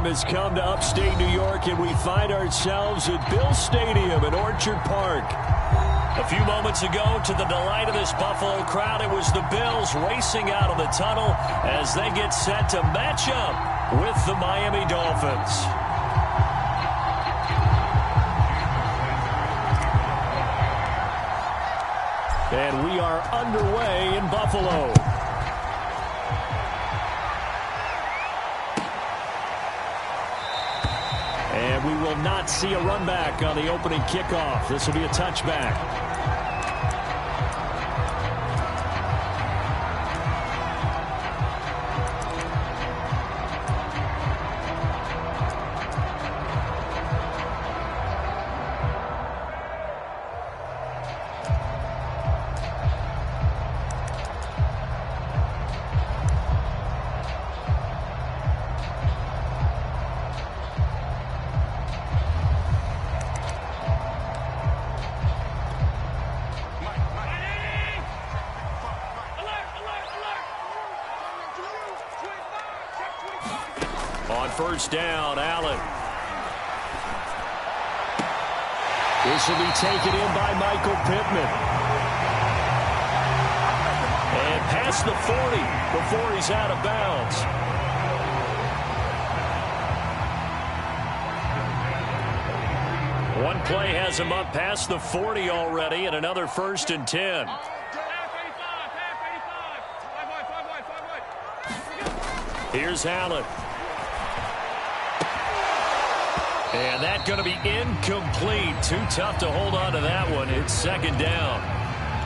time has come to upstate New York, and we find ourselves at Bill Stadium in Orchard Park. A few moments ago, to the delight of this Buffalo crowd, it was the Bills racing out of the tunnel as they get set to match up with the Miami Dolphins. And we are underway in Buffalo. And we will not see a run back on the opening kickoff. This will be a touchback. On first down, Allen. This will be taken in by Michael Pittman. And past the 40 before he's out of bounds. One play has him up past the 40 already, and another 1st and 10. Here's Allen. And that's going to be incomplete. Too tough to hold on to that one. It's 2nd down.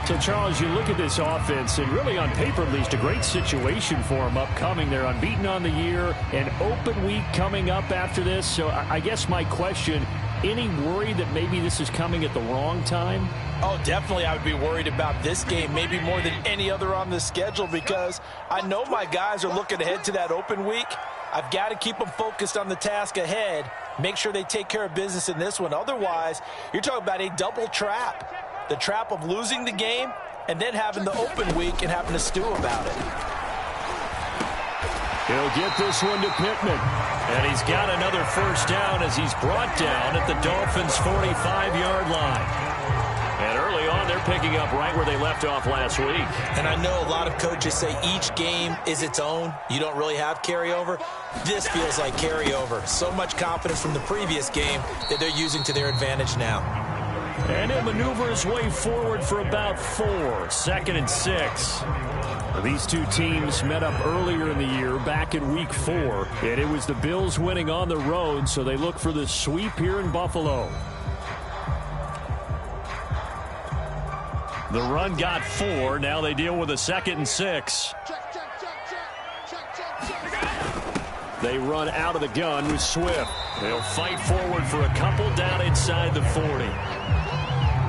So, Charles, you look at this offense, and really on paper, at least, a great situation for them upcoming. They're unbeaten on the year, an open week coming up after this. So I guess my question, any worry that maybe this is coming at the wrong time? Oh, definitely I would be worried about this game, maybe more than any other on the schedule, because I know my guys are looking ahead to that open week. I've got to keep them focused on the task ahead, make sure they take care of business in this one. Otherwise, you're talking about a double trap. The trap of losing the game and then having the open week and having to stew about it. He'll get this one to Pittman. And he's got another 1st down as he's brought down at the Dolphins' 45-yard line. And early on, they're picking up right where they left off last week. And I know a lot of coaches say each game is its own. You don't really have carryover. This feels like carryover. So much confidence from the previous game that they're using to their advantage now. And he'll maneuver his way forward for about 4. 2nd and 6. These two teams met up earlier in the year, back in Week 4. And it was the Bills winning on the road, so they look for the sweep here in Buffalo. The run got 4. Now they deal with a 2nd and 6. They run out of the gun with Swift. They'll fight forward for a couple down inside the 40.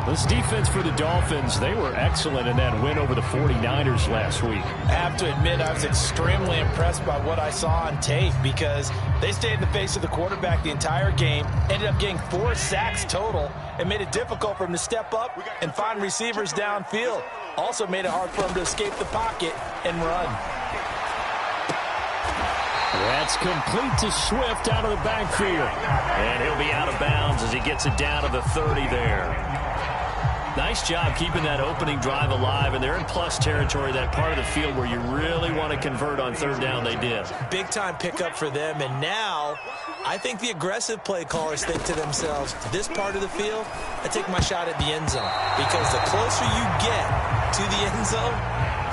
This defense for the Dolphins, they were excellent in that win over the 49ers last week. I have to admit, I was extremely impressed by what I saw on tape because they stayed in the face of the quarterback the entire game, ended up getting 4 sacks total, and made it difficult for him to step up and find receivers downfield. Also made it hard for him to escape the pocket and run. That's complete to Swift out of the backfield. And he'll be out of bounds as he gets it down to the 30 there. Nice job keeping that opening drive alive, and they're in plus territory, that part of the field where you really want to convert on 3rd down. They did. Big-time pickup for them, and now I think the aggressive play callers think to themselves, this part of the field, I take my shot at the end zone, because the closer you get to the end zone,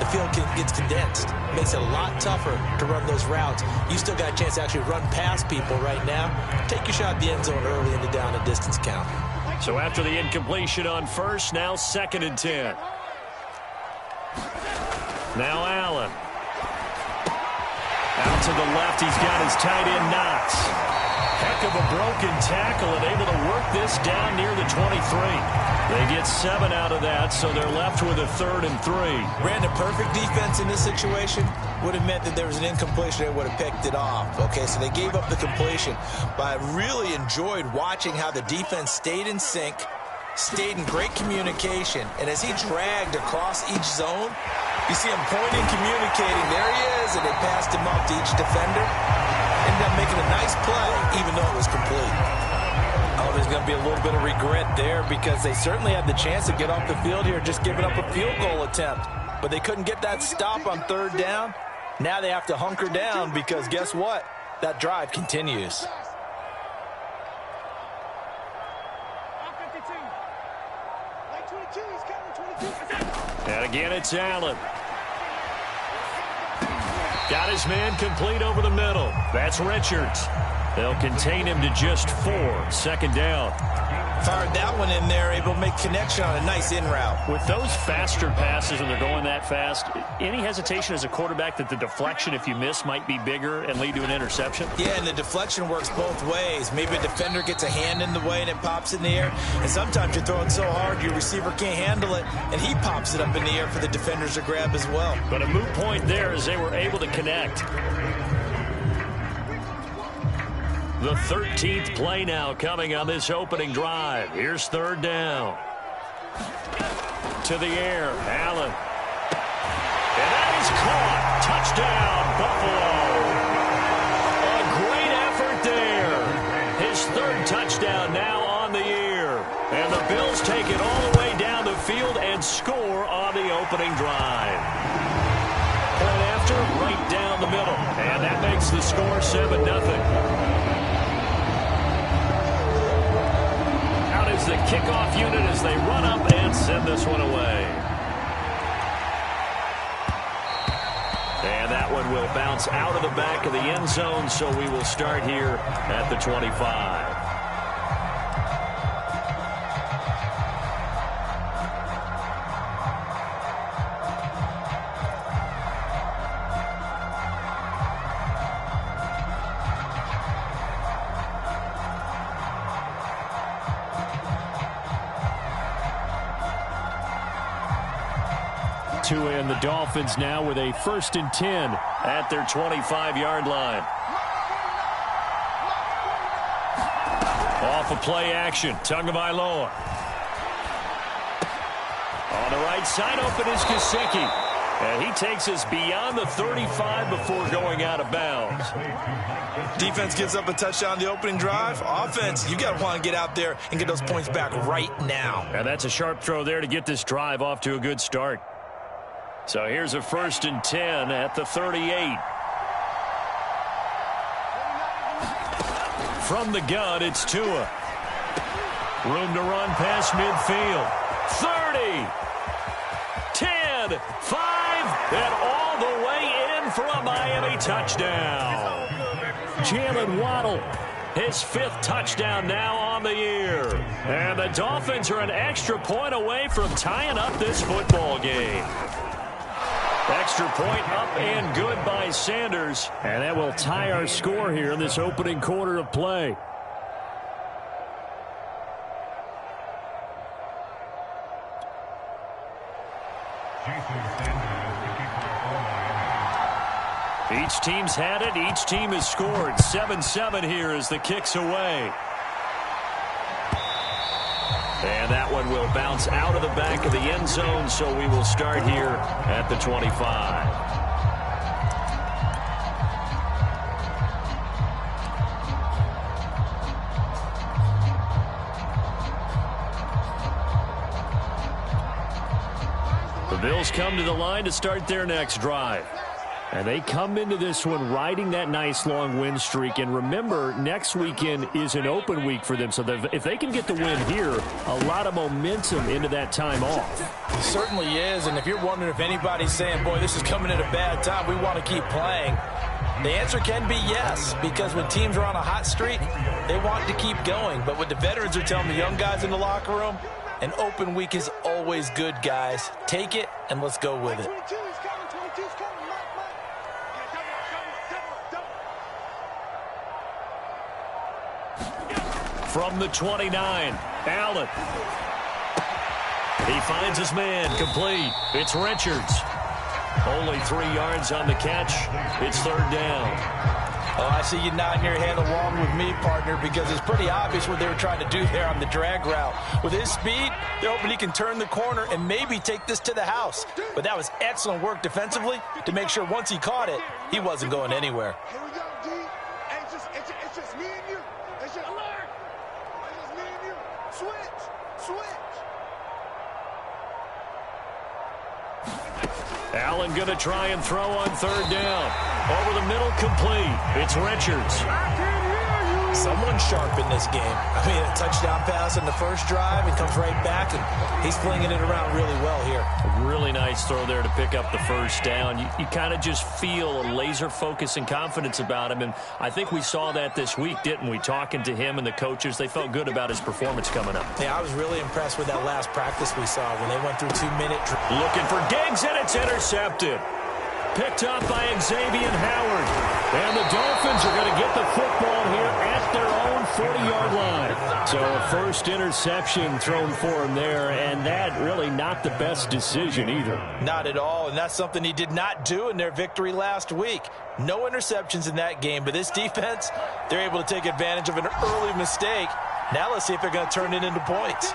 the field gets condensed. It makes it a lot tougher to run those routes. You still got a chance to actually run past people right now. Take your shot at the end zone early in the down and distance count. So after the incompletion on 1st, now 2nd and 10. Now Allen. Out to the left, he's got his tight end Knox. Heck of a broken tackle and able to work this down near the 23. They get 7 out of that, so they're left with a 3rd and 3. Ran a perfect defense in this situation. Would have meant that there was an incompletion. They would have picked it off. Okay, so they gave up the completion. But I really enjoyed watching how the defense stayed in sync, stayed in great communication. And as he dragged across each zone, you see him pointing, communicating. There he is, and they passed him up to each defender. ended up making a nice play, even though it was complete. Oh, there's going to be a little bit of regret there because they certainly had the chance to get off the field here, just giving up a field goal attempt. But they couldn't get that stop on third down. Now they have to hunker down because guess what? That drive continues. And again, it's Allen. Got his man complete over the middle. That's Richards. They'll contain him to just 4. Second down. Fired that one in there, able to make connection on a nice in route. With those faster passes and they're going that fast, any hesitation as a quarterback that the deflection, if you miss, might be bigger and lead to an interception? Yeah, and the deflection works both ways. Maybe a defender gets a hand in the way and it pops in the air. And sometimes you're throwing so hard your receiver can't handle it, and he pops it up in the air for the defenders to grab as well. But a moot point there as they were able to connect. The 13th play now coming on this opening drive. Here's third down. To the air, Allen. And that is caught. Touchdown, Buffalo. A great effort there. His third touchdown now on the year. And the Bills take it all the way down the field and score on the opening drive. Point after, right down the middle. And that makes the score 7-0. Is the kickoff unit as they run up and send this one away. And that one will bounce out of the back of the end zone, so we will start here at the 25. 2 and the Dolphins now with a 1st and 10 at their 25-yard line. Off of play action, Tagovailoa. On the right side, open is Gesicki. And he takes us beyond the 35 before going out of bounds. Defense gives up a touchdown on the opening drive. Offense, you got to want to get out there and get those points back right now. And that's a sharp throw there to get this drive off to a good start. So here's a 1st and 10 at the 38. From the gun, it's Tua. Room to run past midfield. 30, 10, 5, and all the way in for a Miami touchdown. Jalen Waddle, his 5th touchdown now on the year. And the Dolphins are an extra point away from tying up this football game. Extra point up and good by Sanders. And that will tie our score here in this opening quarter of play. Each team's had it. Each team has scored. 7-7 here as the kick's away. And that one will bounce out of the back of the end zone, so we will start here at the 25. The Bills come to the line to start their next drive. And they come into this one riding that nice long win streak. And remember, next weekend is an open week for them. So if they can get the win here, a lot of momentum into that time off. It certainly is. And if you're wondering if anybody's saying, boy, this is coming at a bad time, we want to keep playing, the answer can be yes. Because when teams are on a hot streak, they want to keep going. But what the veterans are telling the young guys in the locker room, an open week is always good, guys. Take it and let's go with it. From the 29, Allen. He finds his man, complete. It's Richards. Only 3 yards on the catch. It's third down. Oh, I see you nodding your head along with me, partner, because it's pretty obvious what they were trying to do there on the drag route. With his speed, they're hoping he can turn the corner and maybe take this to the house. But that was excellent work defensively to make sure once he caught it, he wasn't going anywhere. Here we go, D. Hey, Allen going to try and throw on third down. Over the middle, complete. It's Richards. Someone sharp in this game. I mean, a touchdown pass in the first drive and comes right back, and he's flinging it around really well here. A really nice throw there to pick up the first down. You kind of just feel a laser focus and confidence about him, and I think we saw that this week, didn't we? Talking to him and the coaches, they felt good about his performance coming up. Yeah, I was really impressed with that last practice we saw when they went through 2-minute. Looking for Diggs, and it's intercepted. Picked up by Xavier Howard. And the Dolphins are going to get the football here at their own 40-yard line. So a first interception thrown for him there, and that really not the best decision either. Not at all, and that's something he did not do in their victory last week. No interceptions in that game, but this defense, they're able to take advantage of an early mistake. Now let's see if they're going to turn it into points.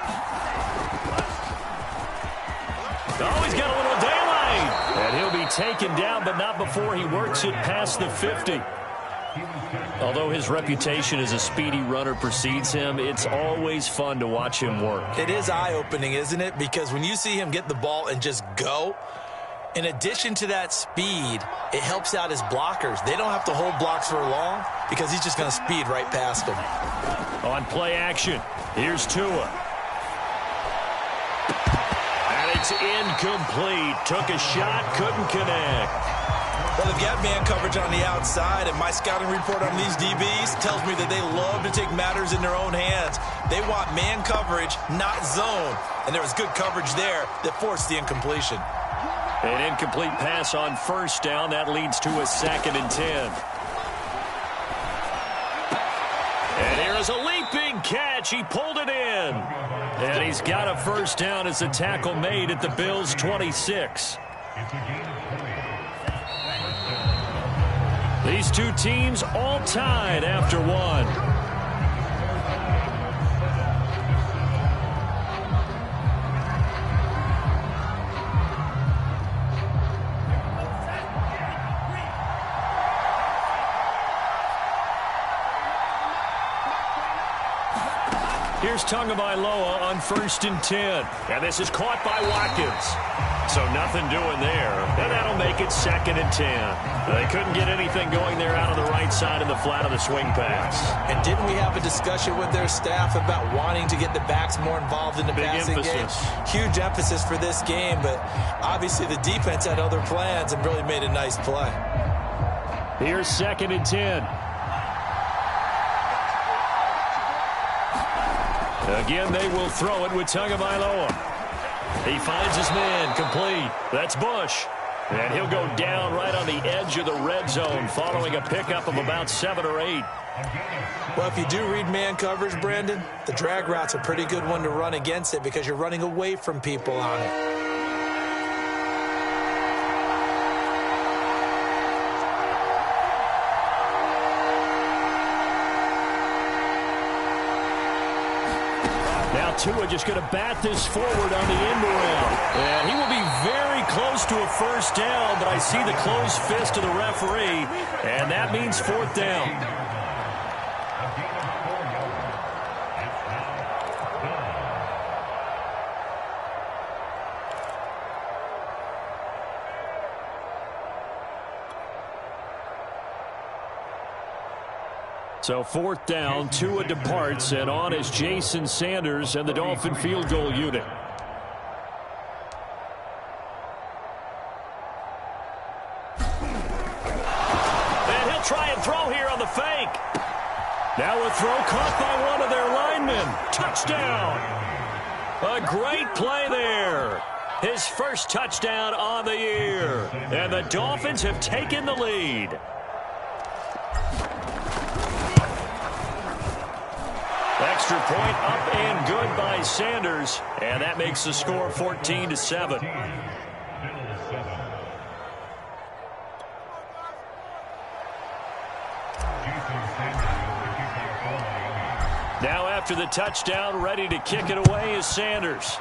Oh, he's got a little daylight. And he'll be taken down, but not before he works it past the 50. Although his reputation as a speedy runner precedes him, it's always fun to watch him work. It is eye-opening, isn't it? Because when you see him get the ball and just go, in addition to that speed, it helps out his blockers. They don't have to hold blocks for long because he's just going to speed right past them. On play action, here's Tua. It's incomplete. Took a shot, couldn't connect. Well, they've got man coverage on the outside, and my scouting report on these DBs tells me that they love to take matters in their own hands. They want man coverage, not zone. And there was good coverage there that forced the incompletion. An incomplete pass on first down. That leads to a 2nd and 10. And here is a leaping catch. He pulled it in. And he's got a first down as the tackle made at the Bills' 26. These two teams all tied after one. Here's Tagovailoa on 1st and 10. And this is caught by Watkins. So nothing doing there. And that'll make it 2nd and 10. They couldn't get anything going there out of the right side of the flat of the swing pass. And didn't we have a discussion with their staff about wanting to get the backs more involved in the passing game? Huge emphasis for this game, but obviously the defense had other plans and really made a nice play. Here's 2nd and 10. Again, they will throw it with Tagovailoa. He finds his man, complete. That's Bush. And he'll go down right on the edge of the red zone following a pickup of about 7 or 8. Well, if you do read man coverage, Brandon, the drag route's a pretty good one to run against it because you're running away from people on it. Tua just going to bat this forward on the end around. And he will be very close to a first down, but I see the closed fist of the referee, and that means 4th down. So 4th down, Tua departs, and on is Jason Sanders and the Dolphin field goal unit. And he'll try and throw here on the fake. Now a throw caught by one of their linemen. Touchdown. A great play there. His first touchdown on the year. And the Dolphins have taken the lead. Extra point up and good by Sanders, and that makes the score 14-7. Now after the touchdown, ready to kick it away is Sanders.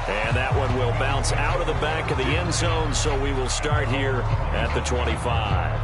And that one will bounce out of the back of the end zone, so we will start here at the 25.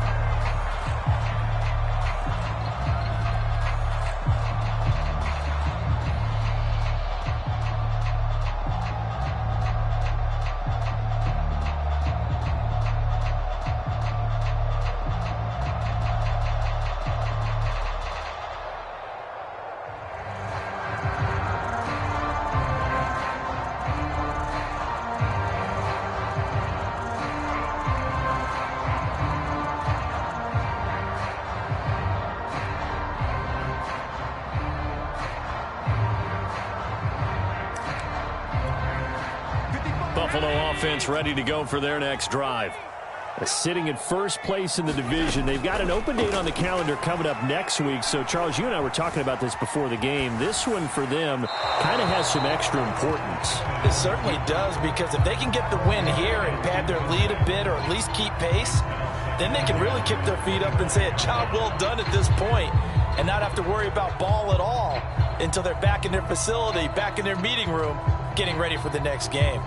Buffalo offense ready to go for their next drive. Sitting in first place in the division. They've got an open date on the calendar coming up next week. So, Charles, you and I were talking about this before the game. This one for them kind of has some extra importance. It certainly does, because if they can get the win here and pad their lead a bit, or at least keep pace, then they can really kick their feet up and say a job well done at this point, and not have to worry about ball at all until they're back in their facility, back in their meeting room, getting ready for the next game.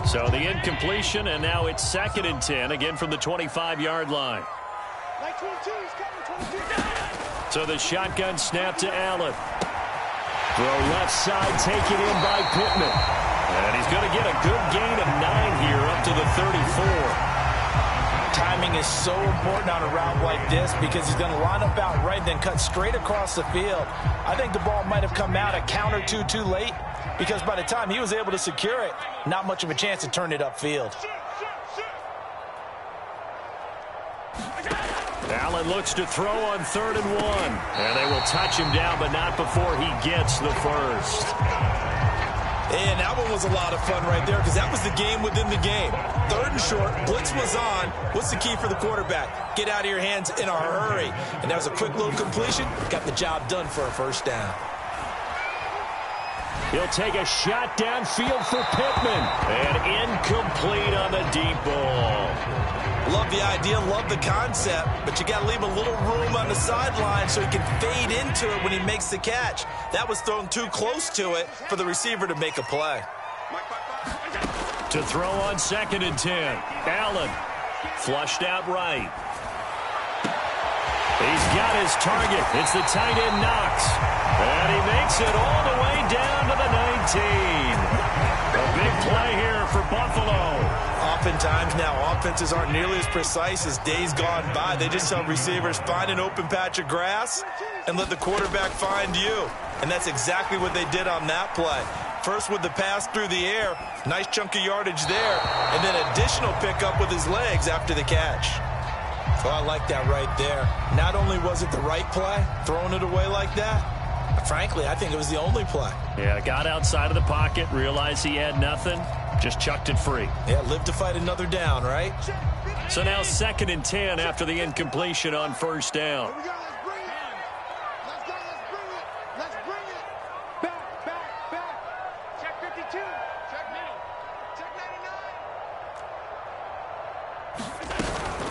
So the incompletion, and now it's 2nd and 10, again from the 25-yard line. So the shotgun snap to Allen. Throw left side, taken in by Pittman. And he's going to get a good gain of 9 here, up to the 34. Timing is so important on a route like this, because he's going to line up out right, then cut straight across the field. I think the ball might have come out a count or two too late, because by the time he was able to secure it, not much of a chance to turn it upfield. Allen looks to throw on 3rd and 1. And they will touch him down, but not before he gets the first. And that one was a lot of fun right there, because that was the game within the game. 3rd and short, blitz was on. What's the key for the quarterback? Get out of your hands in a hurry. And that was a quick little completion. Got the job done for a first down. He'll take a shot downfield for Pittman. And incomplete on the deep ball. Love the idea, love the concept, but you got to leave a little room on the sideline so he can fade into it when he makes the catch. That was thrown too close to it for the receiver to make a play. To throw on 2nd and 10. Allen flushed out right. He's got his target. It's the tight end Knox. And he makes it all the way down to the 19. A big play here for Buffalo. Oftentimes now, offenses aren't nearly as precise as days gone by. They just tell receivers, find an open patch of grass and let the quarterback find you. And that's exactly what they did on that play. First with the pass through the air, nice chunk of yardage there, and then additional pickup with his legs after the catch. Oh, I like that right there. Not only was it the right play, throwing it away like that, but frankly, I think it was the only play. Yeah, got outside of the pocket, realized he had nothing, just chucked it free. Yeah, live to fight another down, right? So now 2nd and 10 after the incompletion on 1st down.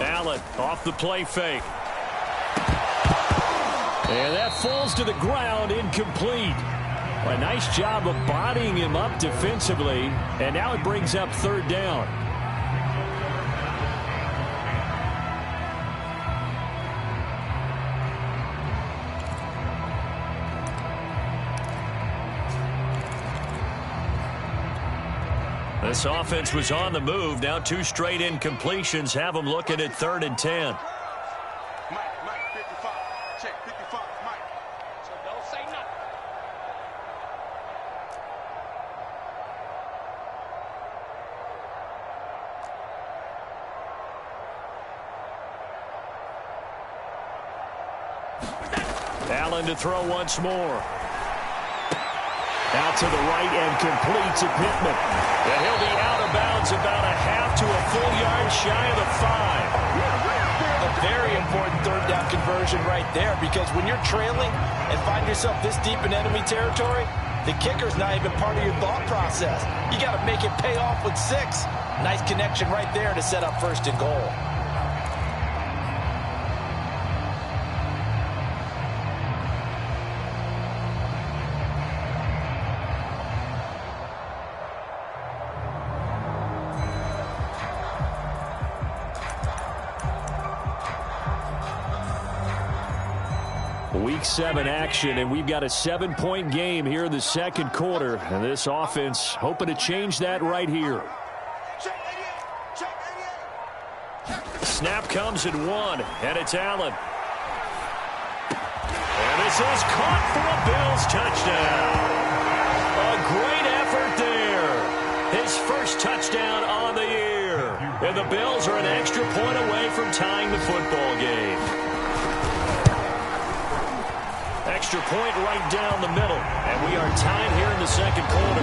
Allen off the play fake. And that falls to the ground, incomplete. A nice job of bodying him up defensively. And now it brings up 3rd down. This offense was on the move. Now 2 straight incompletions have them looking at 3rd and 10. Mike, 55. Check 55, Mike. So don't say nothing. Allen to throw once more. Out to the right and complete to Pittman. And he'll be out of bounds about a half to a full yard shy of the 5. A very important 3rd down conversion right there, because when you're trailing and find yourself this deep in enemy territory, the kicker's not even part of your thought process. You got to make it pay off with 6. Nice connection right there to set up 1st and goal. Week 7 action, and we've got a 7-point game here in the 2nd quarter. And this offense hoping to change that right here. Snap comes at 1, and it's Allen. And this is caught for a Bills touchdown. A great effort there. His first touchdown on the year. And the Bills are an extra point away from tying the football game. extra point right down the middle. And we are tied here in the second quarter.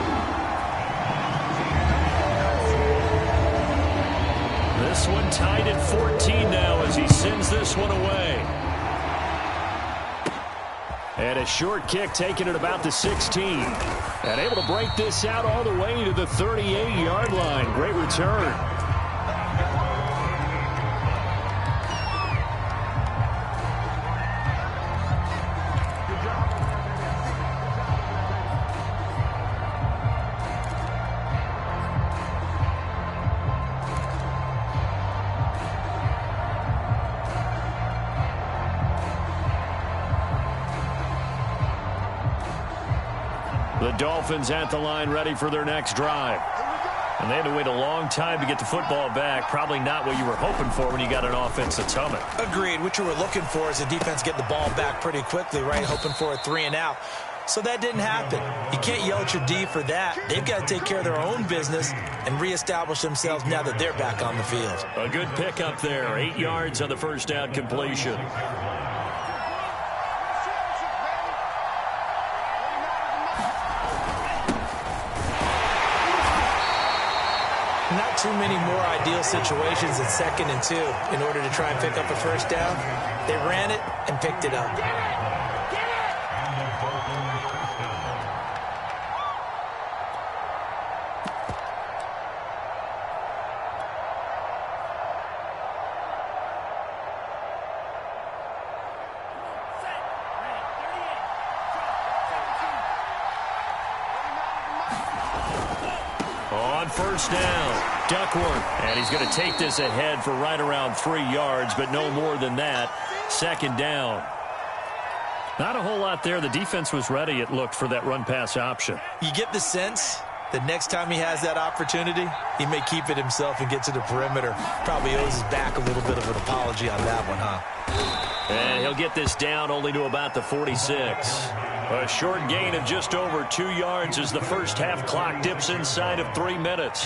This one tied at 14 now as he sends this one away. And a short kick taken at about the 16. And able to break this out all the way to the 38-yard line. Great return. The Dolphins at the line ready for their next drive. And they had to wait a long time to get the football back. Probably not what you were hoping for when you got an offense that's humming. Agreed. What you were looking for is the defense getting the ball back pretty quickly, right? Hoping for a 3 and out. So that didn't happen. You can't yell at your D for that. They've got to take care of their own business and reestablish themselves now that they're back on the field. A good pickup there. 8 yards on the first down completion. Not too many more ideal situations than 2nd and 2 in order to try and pick up a first down. They ran it and picked it up. First down, Duckworth. And he's going to take this ahead for right around 3 yards, but no more than that. 2nd down. Not a whole lot there. The defense was ready, it looked, for that run-pass option. You get the sense that next time he has that opportunity, he may keep it himself and get to the perimeter. Probably owes his back a little bit of an apology on that one, huh? And he'll get this down only to about the 46. A short gain of just over 2 yards as the first half clock dips inside of 3 minutes.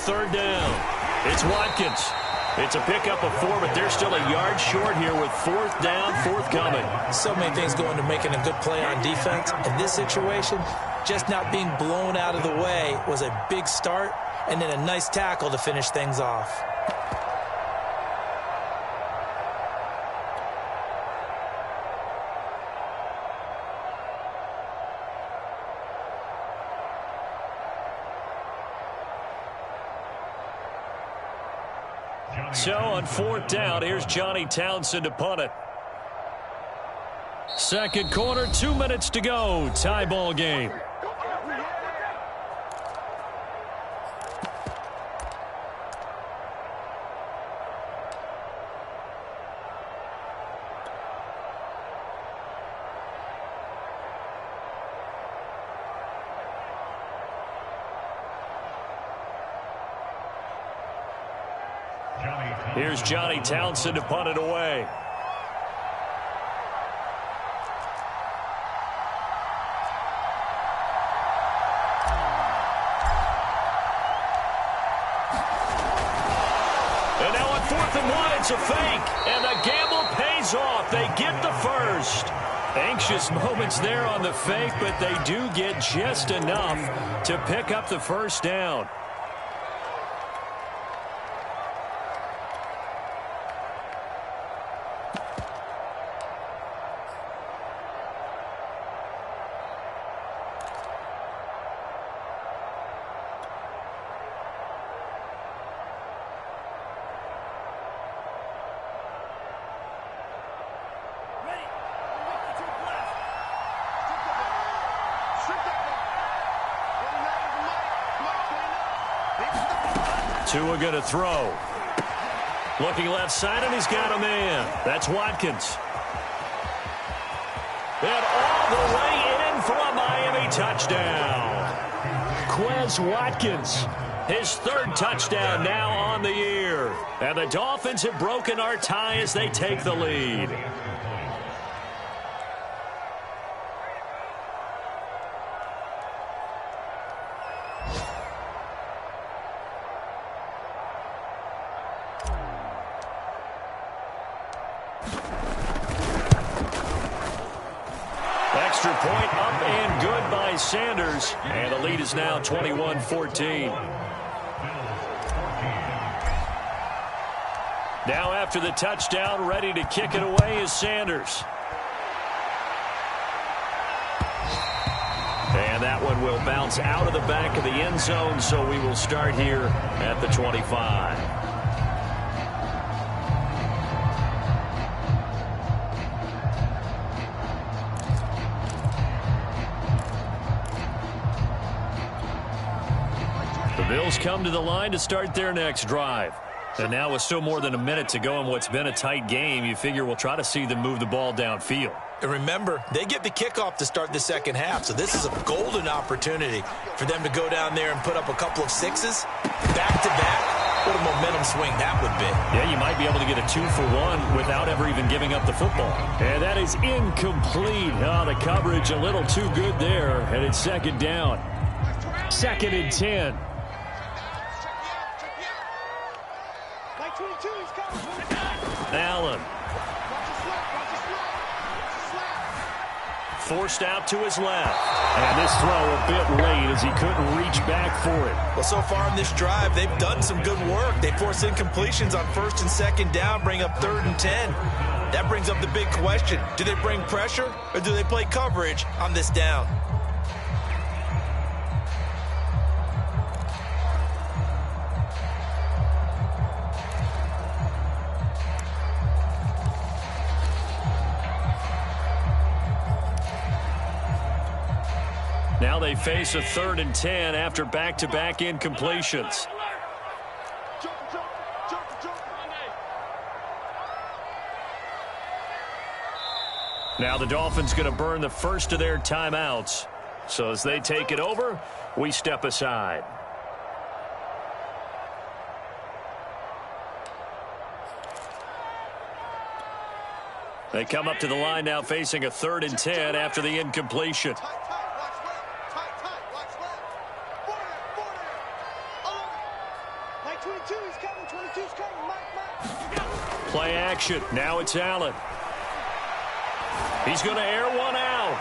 Third down. It's Watkins. It's a pickup of 4, but they're still a yard short here with 4th down, forthcoming. So many things go into making a good play on defense. In this situation, just not being blown out of the way was a big start, and then a nice tackle to finish things off. So on 4th down, here's Johnny Townsend to punt it. Second quarter, 2 minutes to go. Tie ball game. Here's Johnny Townsend to punt it away. And now on 4th and 1, it's a fake. And the gamble pays off. They get the first. Anxious moments there on the fake, but they do get just enough to pick up the first down. Tua going to throw. Looking left side, and he's got a man. That's Watkins. And all the way in for a Miami touchdown. Quez Watkins, his third touchdown now on the year. And the Dolphins have broken our tie as they take the lead. Extra point up and good by Sanders. And the lead is now 21-14. Now after the touchdown, ready to kick it away is Sanders. And that one will bounce out of the back of the end zone, so we will start here at the 25. The Bills come to the line to start their next drive. And now with still more than a minute to go in what's been a tight game, you figure we'll try to see them move the ball downfield. And remember, they get the kickoff to start the second half, so this is a golden opportunity for them to go down there and put up a couple of sixes back-to-back. What a momentum swing that would be. Yeah, you might be able to get a 2-for-1 without ever even giving up the football. And that is incomplete. Oh, the coverage a little too good there, and it's second down. 2nd and 10. Allen. Forced out to his left. And this throw a bit late as he couldn't reach back for it. Well, so far in this drive, they've done some good work. They force incompletions on 1st and 2nd down, bring up 3rd and 10. That brings up the big question. Do they bring pressure or do they play coverage on this down? Now they face a 3rd and 10 after back-to-back incompletions. Now the Dolphins going to burn the first of their timeouts. So as they take it over, we step aside. They come up to the line now facing a 3rd and 10 after the incompletion. Play action. Now it's Allen. He's going to air one out.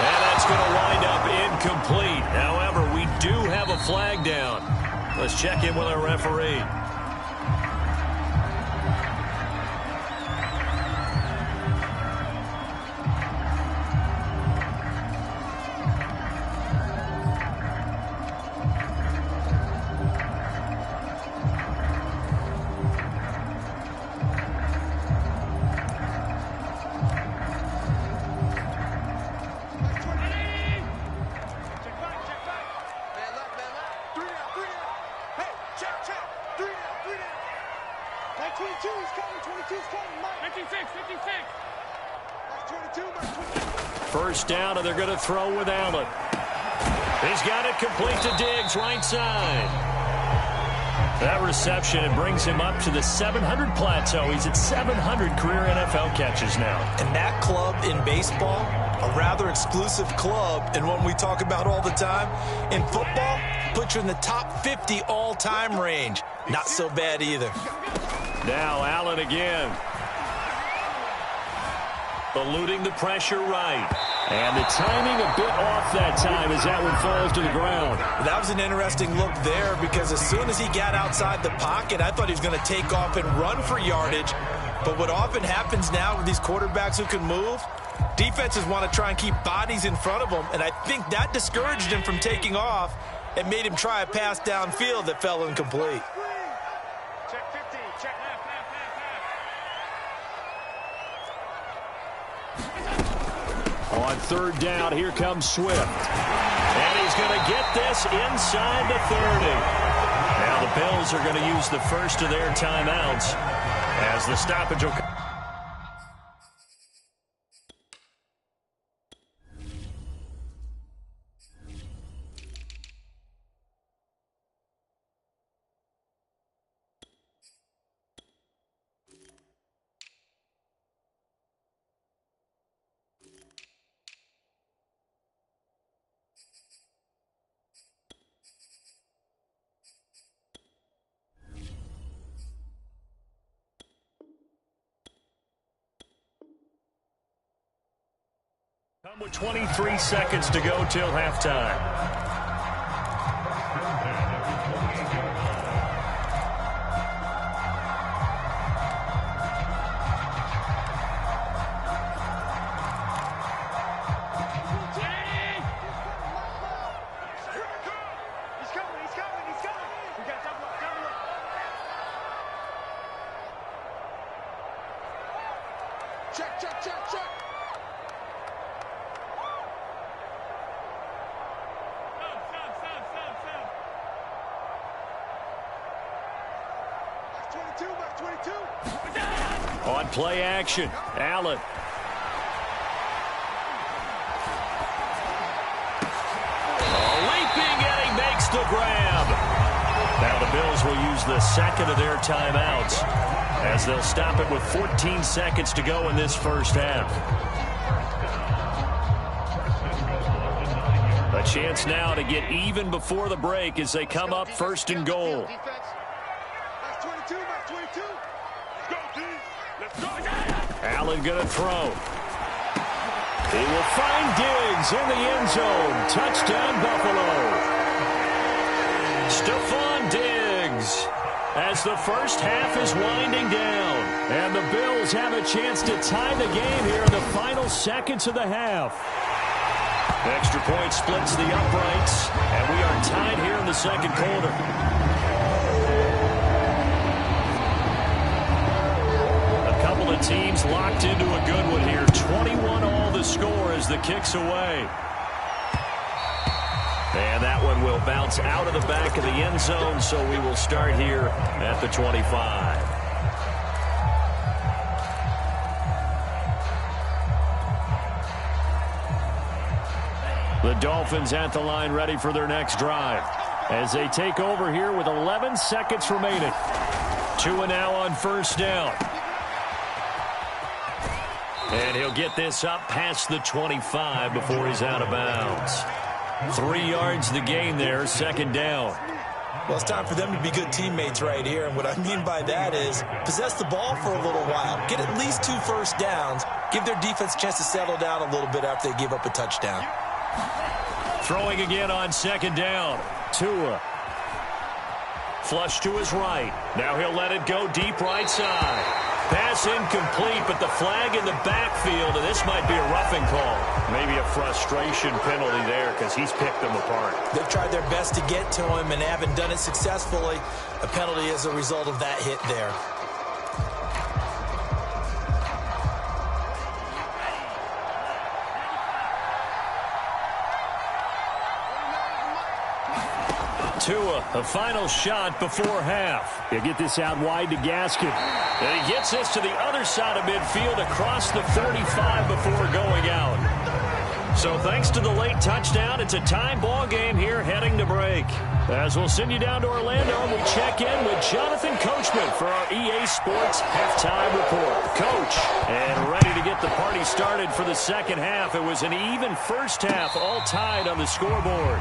And that's going to wind up incomplete. However, we do have a flag down. Let's check in with our referee. First down, and they're going to throw with Allen. He's got it complete to Diggs, right side. That reception, it brings him up to the 700 plateau. He's at 700 career NFL catches now. And that club in baseball, a rather exclusive club, and one we talk about all the time. In football, puts you in the top 50 all-time range. Not so bad either. Now Allen again. Eluding the pressure right. And the timing a bit off that time as that one falls to the ground. That was an interesting look there because as soon as he got outside the pocket, I thought he was going to take off and run for yardage. But what often happens now with these quarterbacks who can move, defenses want to try and keep bodies in front of them. And I think that discouraged him from taking off and made him try a pass downfield that fell incomplete. Check 50. Check half. On 3rd down, here comes Swift. And he's going to get this inside the 30. Now Now the Bills are going to use the first of their timeouts as the stoppage will come. With 23 seconds to go till halftime. Check. On play action, Allen. Leaping, and he makes the grab. Now the Bills will use the second of their timeouts as they'll stop it with 14 seconds to go in this first half. A chance now to get even before the break as they come up first and goal. Allen going to throw. He will find Diggs in the end zone. Touchdown, Buffalo. Stephon Diggs as the first half is winding down. And the Bills have a chance to tie the game here in the final seconds of the half. The extra point splits the uprights, and we are tied here in the second quarter. Teams locked into a good one here. 21-all the score as the kick's away. And that one will bounce out of the back of the end zone, so we will start here at the 25. The Dolphins at the line ready for their next drive as they take over here with 11 seconds remaining. 2 and now on first down. And he'll get this up past the 25 before he's out of bounds. 3 yards the gain there, second down. Well, it's time for them to be good teammates right here. And what I mean by that is possess the ball for a little while. Get at least 2 first downs. Give their defense a chance to settle down a little bit after they give up a touchdown. Throwing again on second down. Tua. Flush to his right. Now he'll let it go deep right side. Pass incomplete, but the flag in the backfield, and this might be a roughing call. Maybe a frustration penalty there because he's picked them apart. They've tried their best to get to him and haven't done it successfully. A penalty as a result of that hit there. Tua, a final shot before half. He'll get this out wide to Gaskin. And he gets this to the other side of midfield across the 35 before going out. So thanks to the late touchdown, it's a tie ball game here heading to break. As we'll send you down to Orlando, we check in with Jonathan Coachman for our EA Sports Halftime Report. Coach, and ready to get the party started for the second half. It was an even first half, all tied on the scoreboard.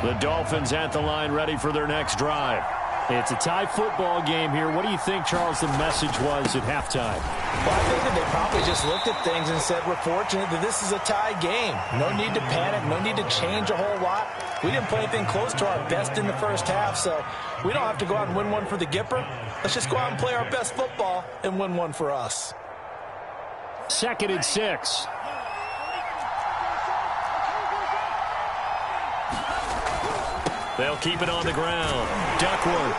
The Dolphins at the line ready for their next drive. It's a tie football game here. What do you think, Charles, the message was at halftime? Well, I think that they probably just looked at things and said, we're fortunate that this is a tie game. No need to panic. No need to change a whole lot. We didn't play anything close to our best in the first half, so we don't have to go out and win one for the Gipper. Let's just go out and play our best football and win one for us. 2nd and 6. They'll keep it on the ground. Duckworth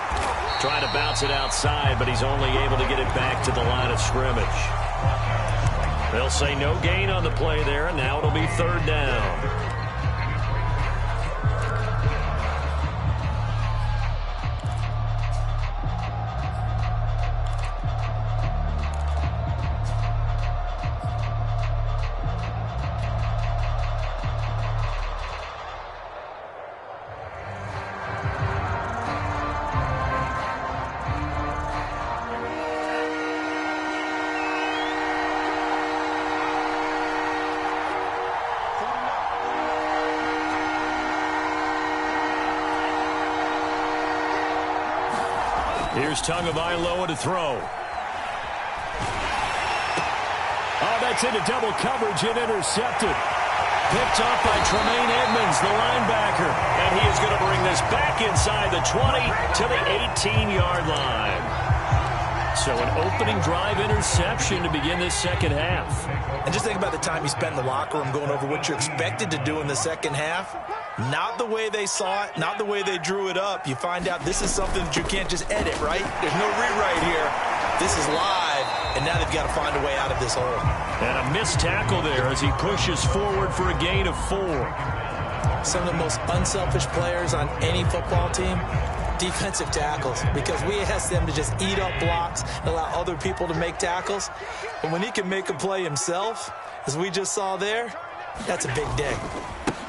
trying to bounce it outside, but he's only able to get it back to the line of scrimmage. They'll say no gain on the play there, and now it'll be 3rd down. Here's Tagovailoa to throw. Oh, that's into double coverage and intercepted. Picked off by Tremaine Edmonds, the linebacker. And he is going to bring this back inside the 20 to the 18-yard line. So an opening drive interception to begin this second half. And just think about the time you spent in the locker room going over what you're expected to do in the second half. Not the way they saw it, not the way they drew it up. You find out this is something that you can't just edit, right? There's no rewrite here. This is live, and now they've got to find a way out of this hole. And a missed tackle there as he pushes forward for a gain of 4. Some of the most unselfish players on any football team, defensive tackles, because we ask them to just eat up blocks and allow other people to make tackles. But when he can make a play himself, as we just saw there, that's a big day.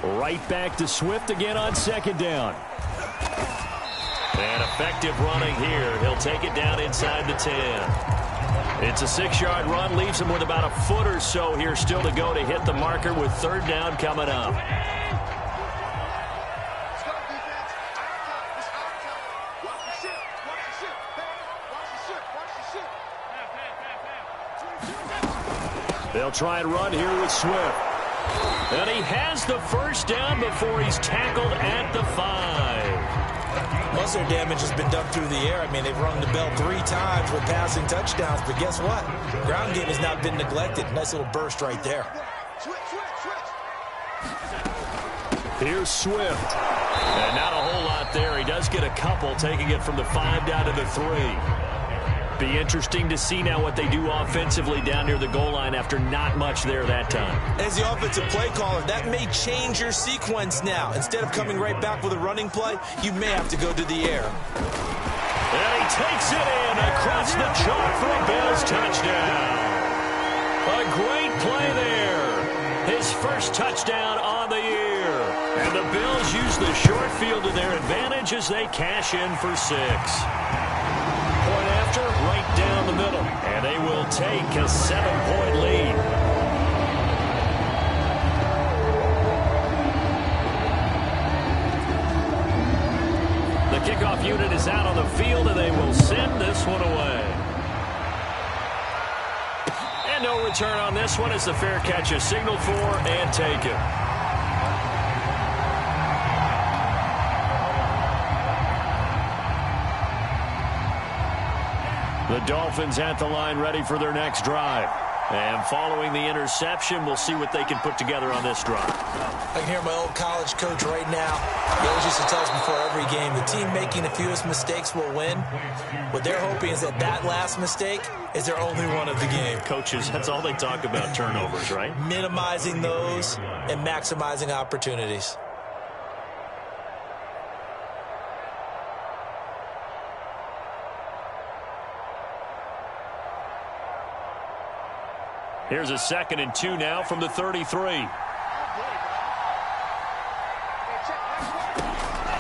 Right back to Swift again on 2nd down. And effective running here. He'll take it down inside the 10. It's a 6-yard run. Leaves him with about a foot or so here still to go to hit the marker with 3rd down coming up. They'll try and run here with Swift. And he has the 1st down before he's tackled at the 5. Most of their damage has been done through the air. I mean, they've rung the bell 3 times with passing touchdowns, but guess what? Ground game has not been neglected. Nice little burst right there. Here's Swift. And not a whole lot there. He does get a couple, taking it from the 5 down to the 3. Be interesting to see now what they do offensively down near the goal line after not much there that time. As the offensive play caller, that may change your sequence now. Instead of coming right back with a running play, you may have to go to the air. And he takes it in across the chalk for a Bills touchdown. A great play there. His first touchdown on the year. And the Bills use the short field to their advantage as they cash in for 6. Right down the middle, and they will take a 7-point lead. The kickoff unit is out on the field, and they will send this one away. And no return on this one as the fair catch is signaled for and taken. The Dolphins at the line ready for their next drive. And following the interception, we'll see what they can put together on this drive. I can hear my old college coach right now. He always used to tell us before every game, the team making the fewest mistakes will win. What they're hoping is that that last mistake is their only one of the game. Coaches, that's all they talk about, turnovers, right? Minimizing those and maximizing opportunities. Here's a 2nd and 2 now from the 33.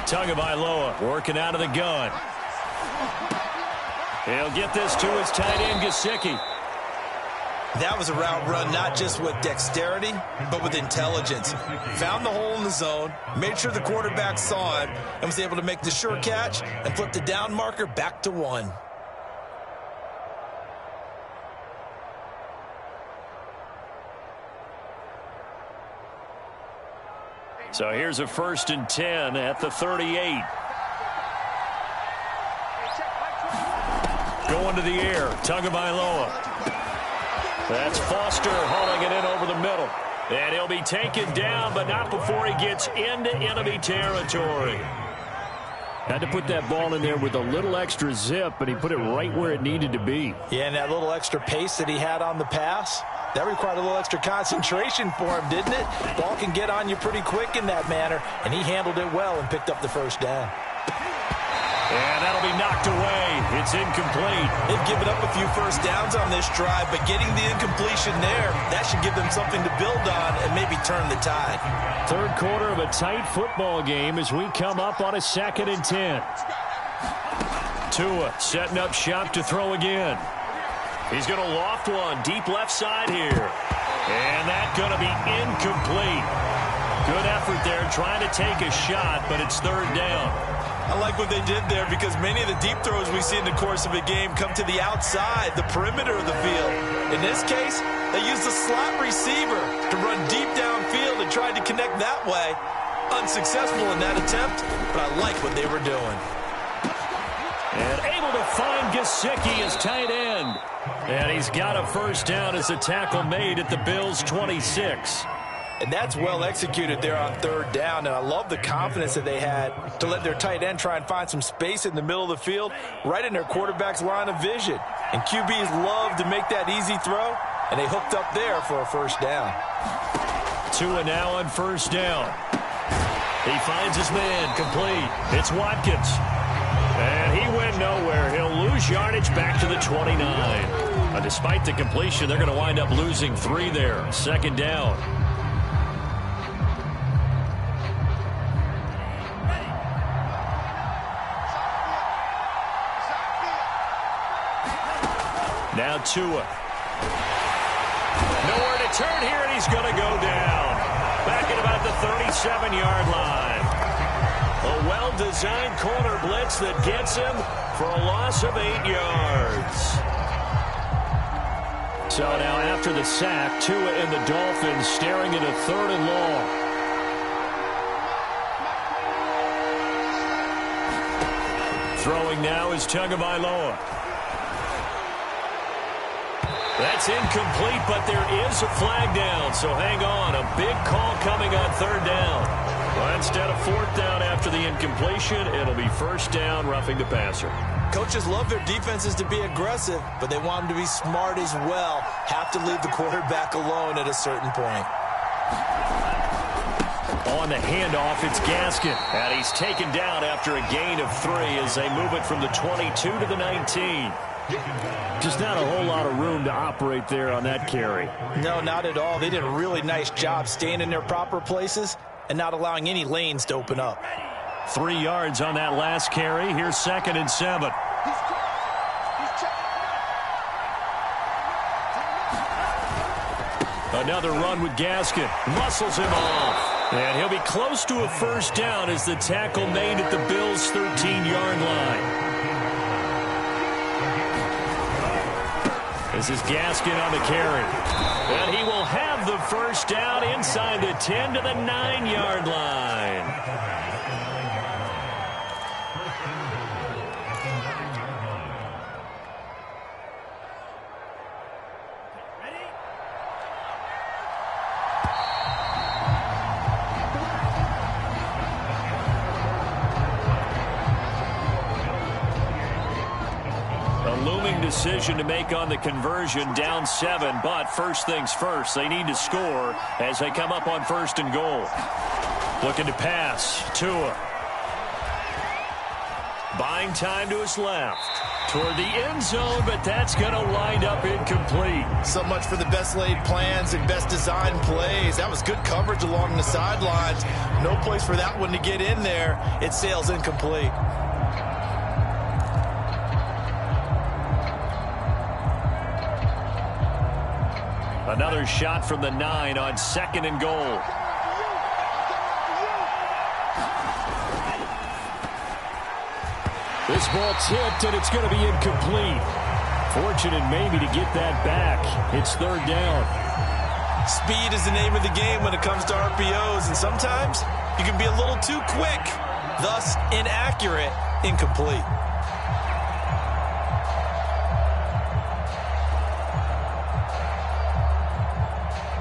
Tagovailoa working out of the gun. He'll get this to his tight end, Gesicki. That was a route run not just with dexterity, but with intelligence. Found the hole in the zone, made sure the quarterback saw it, and was able to make the sure catch and flip the down marker back to 1. So here's a 1st and 10 at the 38. Going to the air, Tagovailoa. That's Foster hauling it in over the middle. And he'll be taken down, but not before he gets into enemy territory. Had to put that ball in there with a little extra zip, but he put it right where it needed to be. Yeah, and that little extra pace that he had on the pass, that required a little extra concentration for him, didn't it? Ball can get on you pretty quick in that manner, and he handled it well and picked up the first down. And that'll be knocked away. It's incomplete. They've given up a few first downs on this drive, but getting the incompletion there, that should give them something to build on and maybe turn the tide. Third quarter of a tight football game as we come up on a 2nd and 10. Tua setting up shop to throw again. He's going to loft one deep left side here. And that's going to be incomplete. Good effort there trying to take a shot, but it's 3rd down. I like what they did there because many of the deep throws we see in the course of a game come to the outside, the perimeter of the field. In this case, they used the slot receiver to run deep downfield and tried to connect that way. Unsuccessful in that attempt, but I like what they were doing. And able to find Gesicki as tight end. And he's got a first down as a tackle made at the Bills' 26. And that's well executed there on 3rd down. And I love the confidence that they had to let their tight end try and find some space in the middle of the field, right in their quarterback's line of vision. And QBs love to make that easy throw, and they hooked up there for a first down. Tua now on 1st down. He finds his man complete. It's Watkins. And he went nowhere. He'll lose yardage back to the 29. Despite the completion, they're going to wind up losing 3 there. 2nd down. Now Tua. Nowhere to turn here, and he's going to go down. Back at about the 37-yard line. A well-designed corner blitz that gets him for a loss of 8 yards. So now after the sack, Tua and the Dolphins staring at a 3rd and long. Throwing now is Tagovailoa. That's incomplete, but there is a flag down, so hang on. A big call coming on 3rd down. Well, instead of 4th down after the incompletion, it'll be 1st down, roughing the passer. Coaches love their defenses to be aggressive, but they want them to be smart as well. Have to leave the quarterback alone at a certain point. On the handoff, it's Gaskin. And he's taken down after a gain of 3 as they move it from the 22 to the 19. Just not a whole lot of room to operate there on that carry. No, not at all. They did a really nice job staying in their proper places and not allowing any lanes to open up. 3 yards on that last carry. Here's 2nd and 7. Another run with Gaskin. Muscles him off. And he'll be close to a first down as the tackle made at the Bills' 13-yard line. This is Gaskin on the carry. And he will have the first down inside the 10 to the 9-yard line. Decision to make on the conversion, down 7, but first things first, they need to score as they come up on 1st and goal. Looking to pass, Tua. Buying time to his left. Toward the end zone, but that's going to wind up incomplete. So much for the best laid plans and best designed plays. That was good coverage along the sidelines. No place for that one to get in there. It sails incomplete. Another shot from the 9 on 2nd and goal. This ball tipped, and it's going to be incomplete. Fortunate maybe to get that back. It's 3rd down. Speed is the name of the game when it comes to RPOs, and sometimes you can be a little too quick, thus inaccurate, incomplete.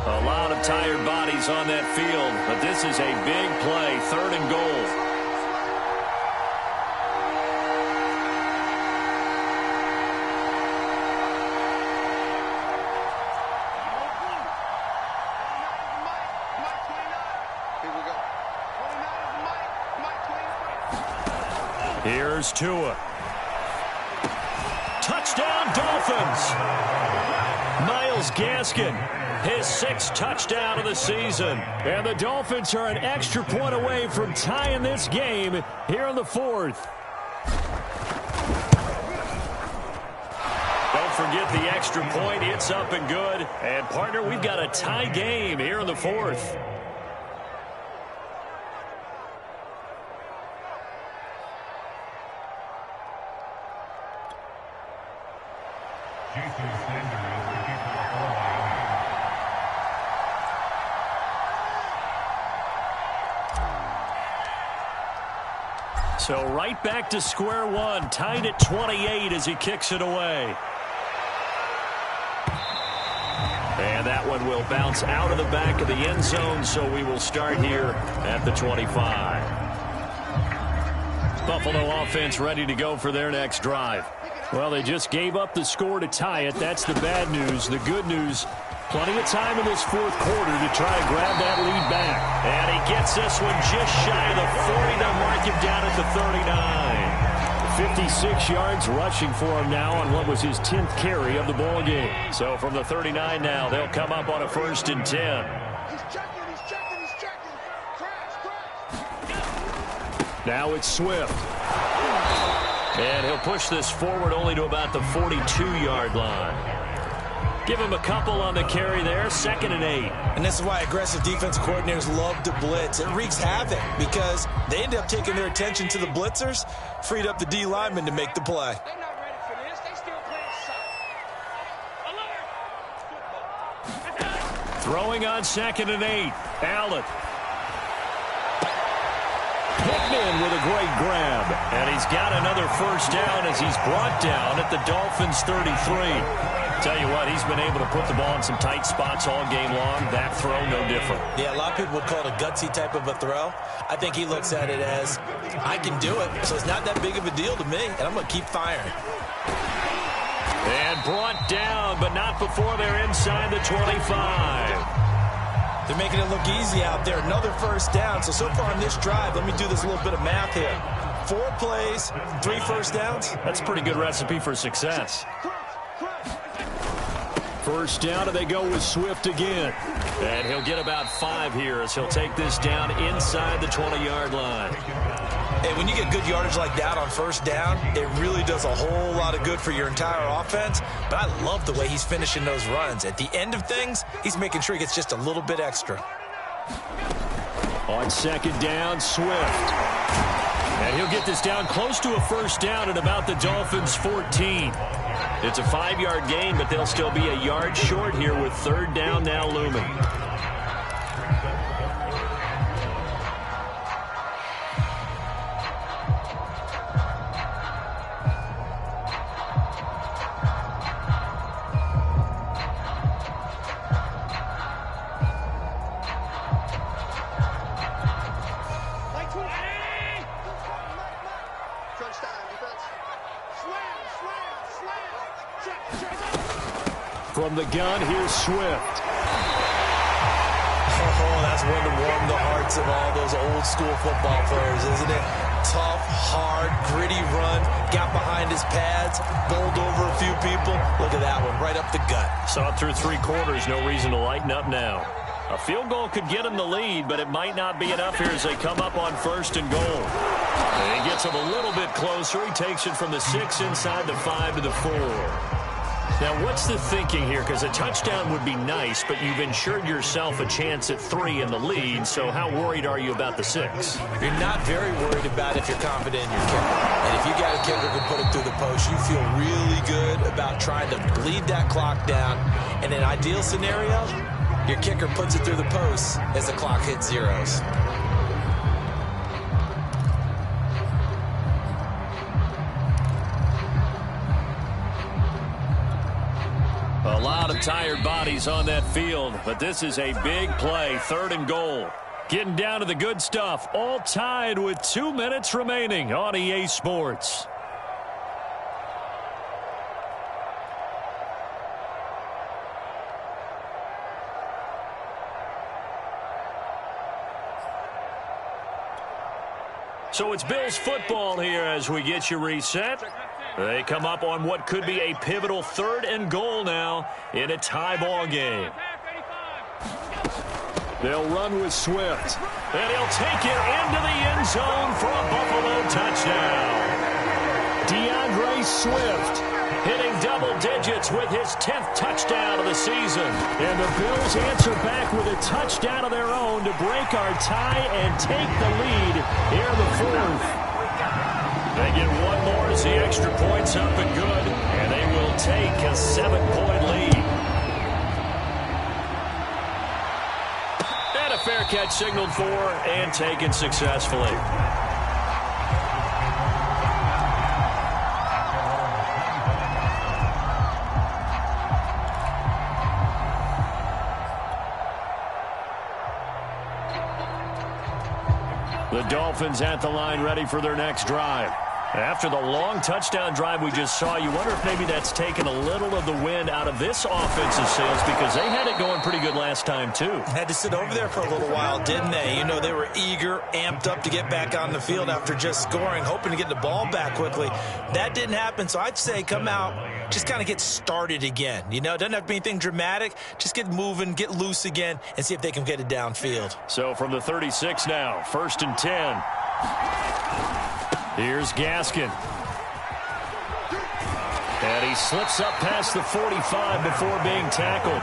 A lot of tired bodies on that field, but this is a big play, 3rd and goal. Here's Tua. Touchdown, Dolphins. Miles Gaskin, his 6th touchdown of the season. And the Dolphins are an extra point away from tying this game here in the 4th. Don't forget the extra point. It's up and good. And, partner, we've got a tie game here in the 4th. So right back to square one, tied at 28 as he kicks it away. And that one will bounce out of the back of the end zone, so we will start here at the 25. Buffalo offense ready to go for their next drive. Well, they just gave up the score to tie it. That's the bad news. The good news, plenty of time in this 4th quarter to try to grab that lead back. And he gets this one just shy of the 40. They'll mark him down at the 39. 56 yards rushing for him now on what was his 10th carry of the ball game. So from the 39 now, they'll come up on a 1st and 10. He's checking. Crash. Now it's Swift. And he'll push this forward only to about the 42-yard line. Give him a couple on the carry there, 2nd and 8. And this is why aggressive defense coordinators love to blitz. It wreaks havoc because they end up taking their attention to the blitzers, freed up the D linemen to make the play. They're not ready for this. They still playing soccer. Alert! Throwing on 2nd and 8. Allen. Pittman with a great grab. And he's got another 1st down as he's brought down at the Dolphins' 33. Tell you what, he's been able to put the ball in some tight spots all game long. That throw, no different. Yeah, a lot of people would call it a gutsy type of a throw. I think he looks at it as, I can do it, so it's not that big of a deal to me, and I'm going to keep firing. And brought down, but not before they're inside the 25. They're making it look easy out there. Another 1st down. So far on this drive, let me do this little bit of math here. 4 plays, 3 1st downs. That's a pretty good recipe for success. 1st down, and they go with Swift again. And he'll get about 5 here as he'll take this down inside the 20-yard line. Hey, when you get good yardage like that on 1st down, it really does a whole lot of good for your entire offense. But I love the way he's finishing those runs. At the end of things, he's making sure he gets just a little bit extra. On 2nd down, Swift. And he'll get this down close to a 1st down at about the Dolphins' 14. It's a 5-yard gain, but they'll still be a yard short here with 3rd down now looming. From the gun, here's Swift. Oh, that's one to warm the hearts of all those old school football players, isn't it? Tough, hard, gritty run, got behind his pads, bowled over a few people. Look at that one, right up the gut. Saw it through 3 quarters, no reason to lighten up now. A field goal could get him the lead, but it might not be enough here as they come up on 1st and goal. And he gets him a little bit closer. He takes it from the 6 inside the 5 to the 4. Now, what's the thinking here? Because a touchdown would be nice, but you've ensured yourself a chance at 3 in the lead, so how worried are you about the 6? You're not very worried about if you're confident in your kicker. And if you got a kicker who can put it through the post, you feel really good about trying to bleed that clock down. In an ideal scenario, your kicker puts it through the post as the clock hits zeros. A lot of tired bodies on that field, but this is a big play, 3rd and goal. Getting down to the good stuff, all tied with 2 minutes remaining on EA Sports. So it's Bills football here as we get you reset. They come up on what could be a pivotal 3rd and goal now in a tie ball game. They'll run with Swift. And he'll take it into the end zone for a Buffalo touchdown. DeAndre Swift hitting double digits with his 10th touchdown of the season. And the Bills answer back with a touchdown of their own to break our tie and take the lead here in the 4th. They get one more as the extra point's up and good, and they will take a 7-point lead. And a fair catch signaled for and taken successfully. The Dolphins at the line ready for their next drive. After the long touchdown drive we just saw, you wonder if maybe that's taken a little of the wind out of this offensive sails because they had it going pretty good last time too. Had to sit over there for a little while, didn't they? You know, they were eager, amped up to get back on the field after just scoring, hoping to get the ball back quickly. That didn't happen, so I'd say come out, just kind of get started again. You know, it doesn't have to be anything dramatic. Just get moving, get loose again, and see if they can get it downfield. So from the 36 now, 1st and 10. Here's Gaskin. And he slips up past the 45 before being tackled.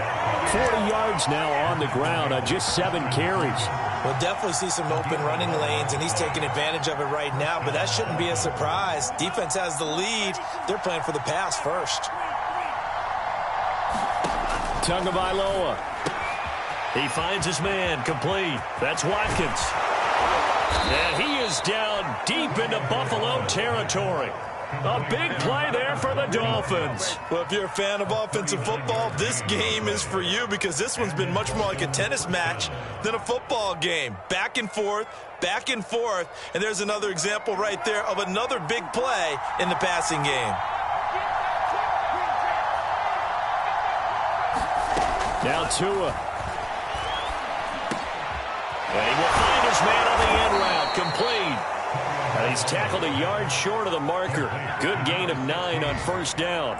40 yards now on the ground on just 7 carries. We'll definitely see some open running lanes, and he's taking advantage of it right now, but that shouldn't be a surprise. Defense has the lead. They're playing for the pass first. Tagovailoa. He finds his man, complete. That's Watkins. And he is down deep into Buffalo territory. A big play there for the Dolphins. Well, if you're a fan of offensive football, this game is for you because this one's been much more like a tennis match than a football game. Back and forth, and there's another example right there of another big play in the passing game. Now Tua. And he will find his man on the end route, complete. And he's tackled a yard short of the marker. Good gain of 9 on 1st down.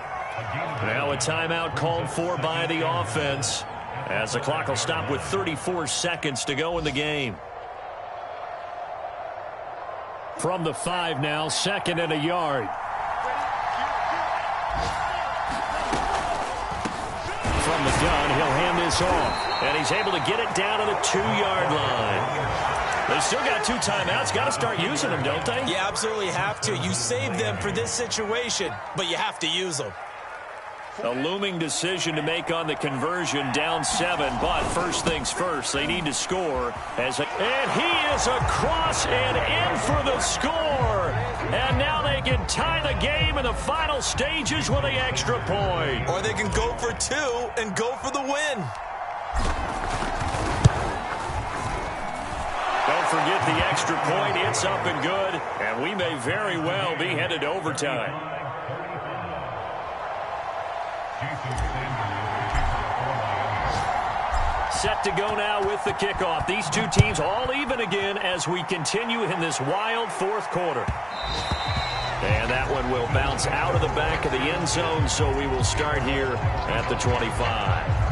Now a timeout called for by the offense as the clock will stop with 34 seconds to go in the game. From the 5 now, 2nd and a yard. From the gun, he'll hand this off. And he's able to get it down to the 2-yard line. They still got 2 timeouts. Got to start using them, don't they? You absolutely have to. You save them for this situation, but you have to use them. A looming decision to make on the conversion, down 7. But first things first, they need to score. And he is across and in for the score. And now they can tie the game in the final stages with the extra point. Or they can go for 2 and go for the win. Don't forget the extra point. It's up and good. And we may very well be headed to overtime. Set to go now with the kickoff. These two teams all even again as we continue in this wild 4th quarter. And that one will bounce out of the back of the end zone, so we will start here at the 25.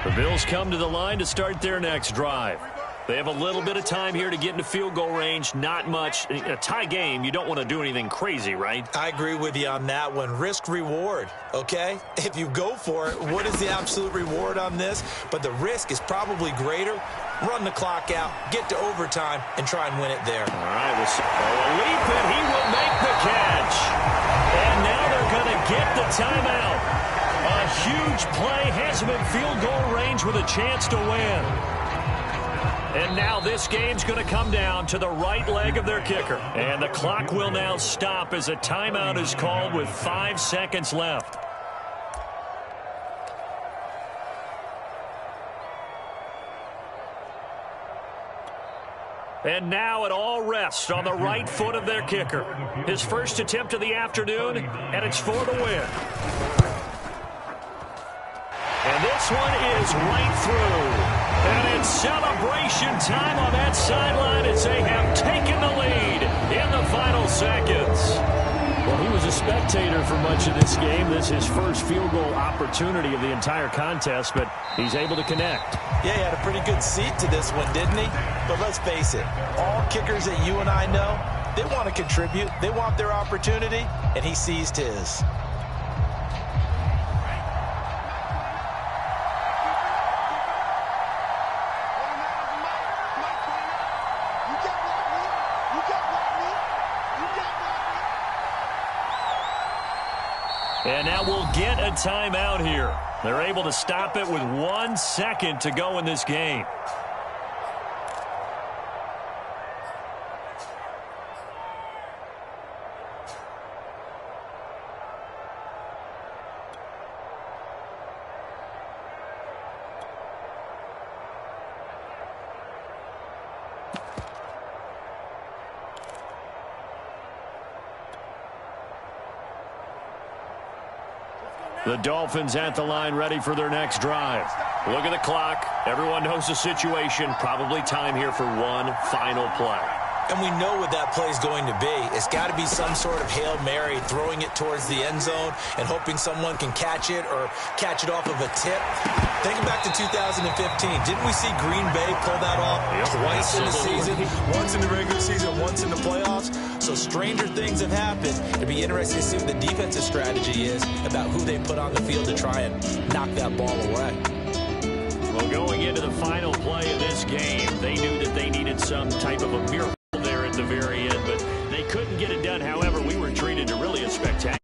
The Bills come to the line to start their next drive. They have a little bit of time here to get into field goal range. Not much. In a tie game, you don't want to do anything crazy, right? I agree with you on that one. Risk reward, okay? If you go for it, what is the absolute reward on this? But the risk is probably greater. Run the clock out, get to overtime, and try and win it there. All right, we'll see. A leap, and he will make the catch. And now they're going to get the timeout. A huge play has him in field goal range with a chance to win. And now this game's going to come down to the right leg of their kicker. And the clock will now stop as a timeout is called with 5 seconds left. And now it all rests on the right foot of their kicker. His first attempt of the afternoon, and it's for the win. And this one is right through. And it's celebration time on that sideline as they have taken the lead in the final seconds. Well, he was a spectator for much of this game. This is his first field goal opportunity of the entire contest, but he's able to connect. Yeah, he had a pretty good seat to this one, didn't he? But let's face it, all kickers that you and I know, they want to contribute. They want their opportunity, and he seized his. And now we'll get a timeout here. They're able to stop it with 1 second to go in this game. The Dolphins at the line, ready for their next drive. Look at the clock. Everyone knows the situation. Probably time here for one final play. And we know what that play is going to be. It's got to be some sort of Hail Mary, throwing it towards the end zone and hoping someone can catch it or catch it off of a tip. Thinking back to 2015, didn't we see Green Bay pull that off twice in the season? Once in the regular season, once in the playoffs. So stranger things have happened. It'd be interesting to see what the defensive strategy is about who they put on the field to try and knock that ball away. Well, going into the final play of this game, they knew that they needed some type of a miracle there at the very end, but they couldn't get it done. However, we were treated to really a spectacular